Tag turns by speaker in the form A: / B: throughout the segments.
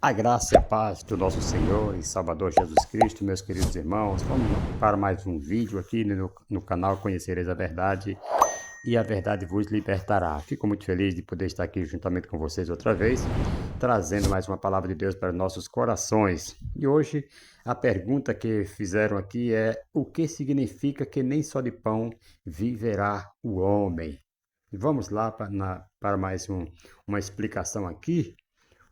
A: A graça e a paz do nosso Senhor e Salvador Jesus Cristo, meus queridos irmãos, vamos para mais um vídeo aqui no canal Conhecereis a Verdade e a Verdade vos libertará. Fico muito feliz de poder estar aqui juntamente com vocês outra vez, trazendo mais uma palavra de Deus para nossos corações. E hoje a pergunta que fizeram aqui é: o que significa que nem só de pão viverá o homem? E vamos lá para mais uma explicação aqui.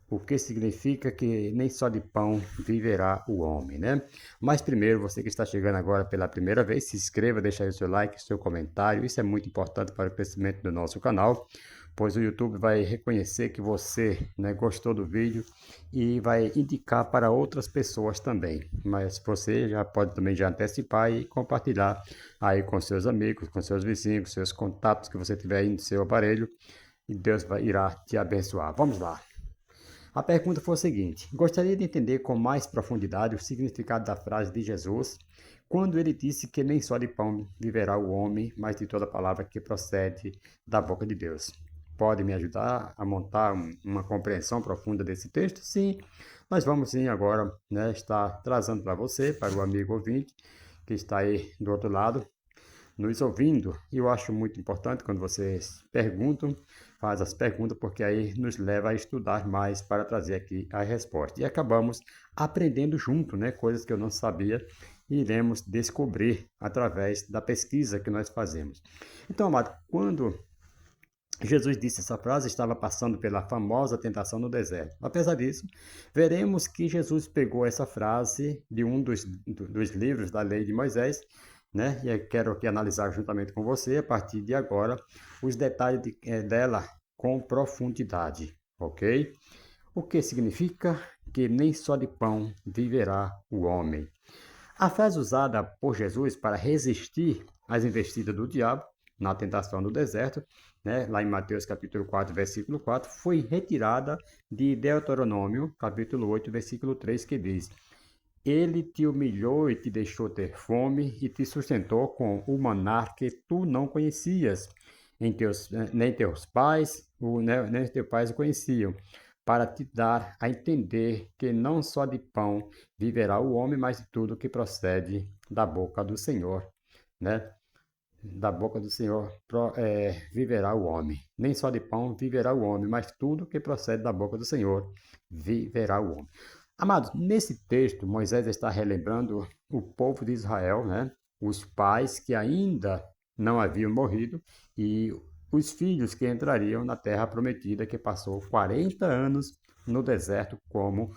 A: O que significa que nem só de pão viverá o homem, né? Mas primeiro, você que está chegando agora pela primeira vez, se inscreva, deixa aí o seu like, seu comentário. Isso é muito importante para o crescimento do nosso canal, pois o YouTube vai reconhecer que você, né, gostou do vídeo e vai indicar para outras pessoas também. Mas você já pode também já antecipar e compartilhar aí com seus amigos, com seus vizinhos, seus contatos que você tiver aí no seu aparelho, e Deus irá te abençoar. Vamos lá. A pergunta foi a seguinte: gostaria de entender com mais profundidade o significado da frase de Jesus quando ele disse que nem só de pão viverá o homem, mas de toda palavra que procede da boca de Deus. Pode me ajudar a montar uma compreensão profunda desse texto? Sim, nós vamos sim agora, né, estar trazendo para você, para o amigo ouvinte que está aí do outro lado, nos ouvindo. E eu acho muito importante quando vocês perguntam, faz as perguntas, porque aí nos leva a estudar mais para trazer aqui a resposta. E acabamos aprendendo junto, né? Coisas que eu não sabia e iremos descobrir através da pesquisa que nós fazemos. Então, amado, quando Jesus disse essa frase, estava passando pela famosa tentação no deserto. Apesar disso, veremos que Jesus pegou essa frase de um dos livros da lei de Moisés, né? E eu quero aqui analisar juntamente com você, a partir de agora, os detalhes dela com profundidade, ok? O que significa que nem só de pão viverá o homem. A frase usada por Jesus para resistir às investidas do diabo na tentação do deserto, né, lá em Mateus capítulo 4, versículo 4, foi retirada de Deuteronômio capítulo 8, versículo 3, que diz: Ele te humilhou e te deixou ter fome e te sustentou com o maná que tu não conhecias, nem teus pais, nem teus pais o conheciam, para te dar a entender que não só de pão viverá o homem, mas de tudo que procede da boca do Senhor, né? Da boca do Senhor viverá o homem. Nem só de pão viverá o homem, mas tudo que procede da boca do Senhor viverá o homem. Amados, nesse texto, Moisés está relembrando o povo de Israel, né? Os pais que ainda não haviam morrido e os filhos que entrariam na terra prometida, que passou 40 anos no deserto como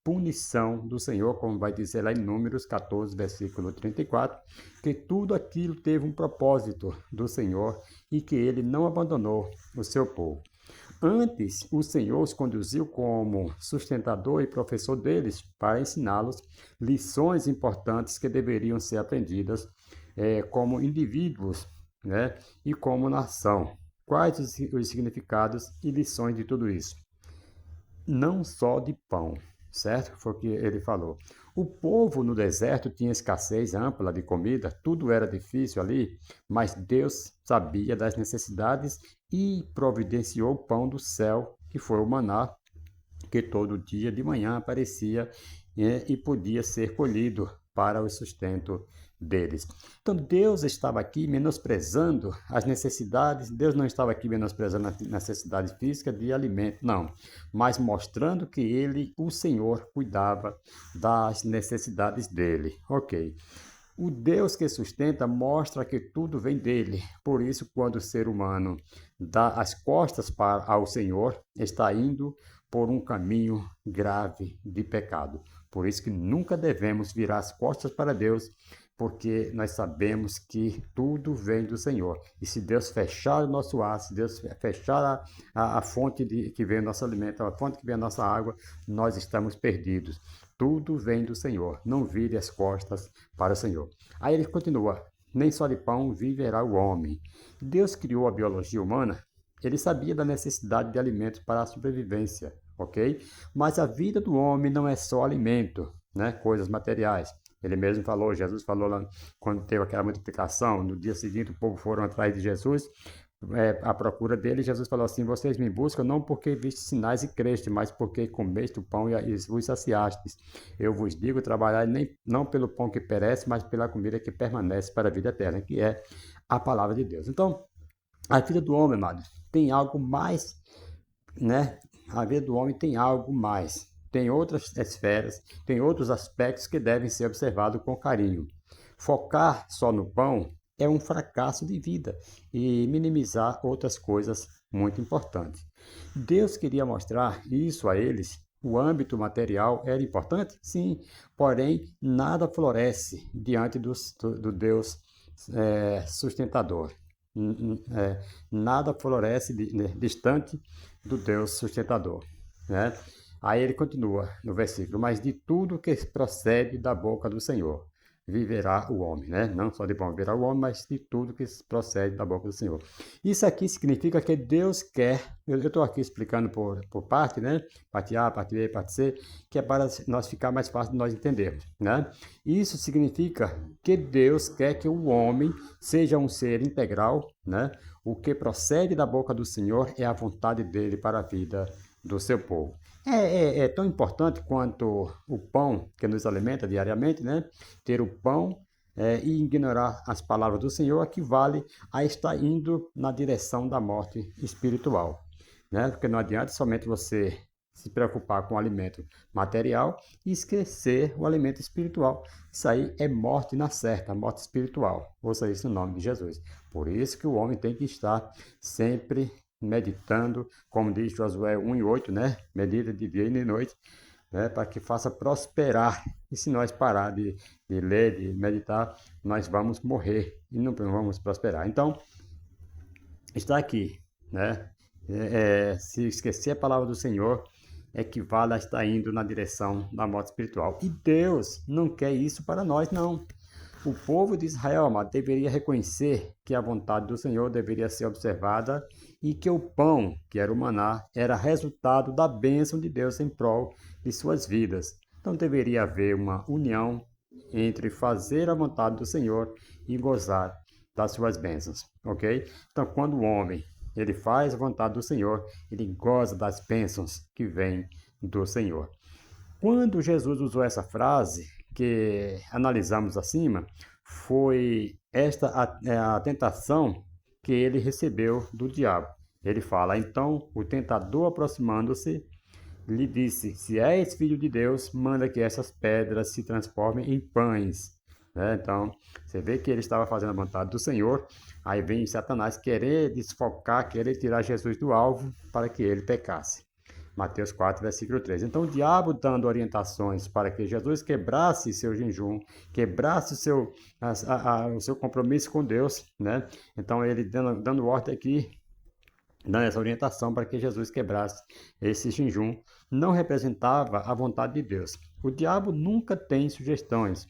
A: punição do Senhor, como vai dizer lá em Números 14, versículo 34, que tudo aquilo teve um propósito do Senhor e que ele não abandonou o seu povo. Antes, o Senhor os conduziu como sustentador e professor deles para ensiná-los lições importantes que deveriam ser aprendidas como indivíduos, né, e como nação. Quais os significados e lições de tudo isso? Não só de pão, certo? Foi o que ele falou. O povo no deserto tinha escassez ampla de comida, tudo era difícil ali, mas Deus sabia das necessidades e providenciou o pão do céu, que foi o maná, que todo dia de manhã aparecia e podia ser colhido para o sustento deles. Então Deus estava aqui menosprezando as necessidades, Deus não estava aqui menosprezando as necessidades físicas de alimento, não, mas mostrando que ele, o Senhor, cuidava das necessidades dele. Ok. O Deus que sustenta mostra que tudo vem dele. Por isso, quando o ser humano dá as costas ao Senhor, está indo por um caminho grave de pecado. Por isso que nunca devemos virar as costas para Deus, porque nós sabemos que tudo vem do Senhor. E se Deus fechar o nosso ar, se Deus fechar a fonte que vem o nosso alimento, a fonte que vem a nossa água, nós estamos perdidos. Tudo vem do Senhor. Não vire as costas para o Senhor. Aí ele continua: nem só de pão viverá o homem. Deus criou a biologia humana. Ele sabia da necessidade de alimentos para a sobrevivência, ok? Mas a vida do homem não é só alimento, né? Coisas materiais. Ele mesmo falou, Jesus falou lá, quando teve aquela multiplicação, no dia seguinte o povo foram atrás de Jesus, à procura dele, Jesus falou assim: vocês me buscam não porque vistes sinais e crestes, mas porque comeste o pão e vos saciastes. Eu vos digo, trabalhai não pelo pão que perece, mas pela comida que permanece para a vida eterna, que é a palavra de Deus. Então, a vida do homem, amado, tem algo mais, né? A vida do homem tem algo mais. Tem outras esferas, tem outros aspectos que devem ser observados com carinho. Focar só no pão é um fracasso de vida e minimizar outras coisas muito importantes. Deus queria mostrar isso a eles. O âmbito material era importante? Sim, porém, nada floresce diante do Deus sustentador. Nada floresce distante do Deus sustentador, né? Aí ele continua no versículo: mas de tudo que procede da boca do Senhor viverá o homem, né? Não só de pão viverá o homem, mas de tudo que procede da boca do Senhor. Isso aqui significa que Deus quer, eu estou aqui explicando por parte, né? Parte A, parte B, parte C, que é para nós ficar mais fácil de nós entendermos, né? Isso significa que Deus quer que o homem seja um ser integral, né? O que procede da boca do Senhor é a vontade dele para a vida do seu povo. É tão importante quanto o pão que nos alimenta diariamente, né? Ter o pão e ignorar as palavras do Senhor equivale a estar indo na direção da morte espiritual, né? Porque não adianta somente você se preocupar com o alimento material e esquecer o alimento espiritual. Isso aí é morte na certa, morte espiritual. Ouça isso no nome de Jesus. Por isso que o homem tem que estar sempre meditando, como diz Josué 1:8, né? Medita de dia e de noite, né? Para que faça prosperar. E se nós parar de ler, de meditar, nós vamos morrer e não vamos prosperar. Então, está aqui, né? Se esquecer a palavra do Senhor, equivale a estar indo na direção da morte espiritual. E Deus não quer isso para nós, não. O povo de Israel, amado, deveria reconhecer que a vontade do Senhor deveria ser observada e que o pão, que era o maná, era resultado da bênção de Deus em prol de suas vidas. Então deveria haver uma união entre fazer a vontade do Senhor e gozar das suas bênçãos, ok? Então quando o homem ele faz a vontade do Senhor, ele goza das bênçãos que vêm do Senhor. Quando Jesus usou essa frase que analisamos acima, foi esta a tentação que ele recebeu do diabo. Ele fala: então o tentador, aproximando-se, lhe disse: se és filho de Deus, manda que essas pedras se transformem em pães. Então, você vê que ele estava fazendo a vontade do Senhor, aí vem Satanás querer desfocar, querer tirar Jesus do alvo para que ele pecasse. Mateus 4, versículo 3. Então, o diabo dando orientações para que Jesus quebrasse seu jejum, quebrasse o seu compromisso com Deus, né? Então, ele dando ordem aqui, dando essa orientação para que Jesus quebrasse esse jejum, não representava a vontade de Deus. O diabo nunca tem sugestões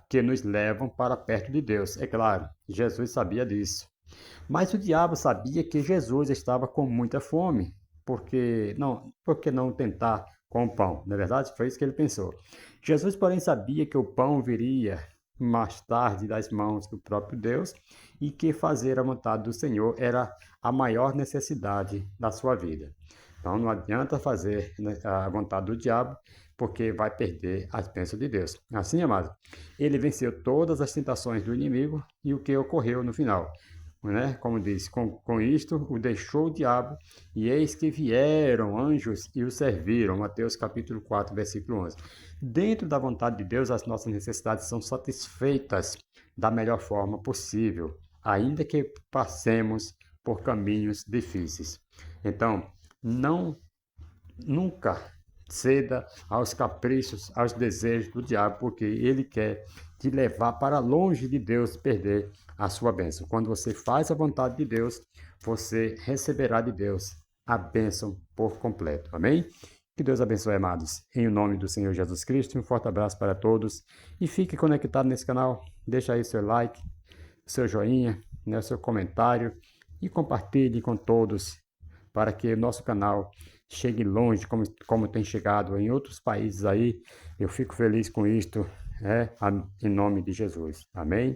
A: que nos levam para perto de Deus. É claro, Jesus sabia disso. Mas o diabo sabia que Jesus estava com muita fome. Por que não tentar com o pão? Na verdade, foi isso que ele pensou. Jesus, porém, sabia que o pão viria mais tarde das mãos do próprio Deus e que fazer a vontade do Senhor era a maior necessidade da sua vida. Então, não adianta fazer a vontade do diabo, porque vai perder as bênçãos de Deus. Assim, amado, ele venceu todas as tentações do inimigo e o que ocorreu no final? Né? Como diz, com isto o deixou o diabo, e eis que vieram anjos e o serviram. Mateus capítulo 4, versículo 11. Dentro da vontade de Deus, as nossas necessidades são satisfeitas da melhor forma possível, ainda que passemos por caminhos difíceis. Então, nunca ceda aos caprichos, aos desejos do diabo, porque ele quer te levar para longe de Deus e perder a sua bênção. Quando você faz a vontade de Deus, você receberá de Deus a bênção por completo. Amém? Que Deus abençoe, amados. Em nome do Senhor Jesus Cristo, um forte abraço para todos. E fique conectado nesse canal. Deixa aí seu like, seu joinha, né, seu comentário e compartilhe com todos para que o nosso canal chegue longe, como tem chegado em outros países aí. Eu fico feliz com isto, em nome de Jesus. Amém?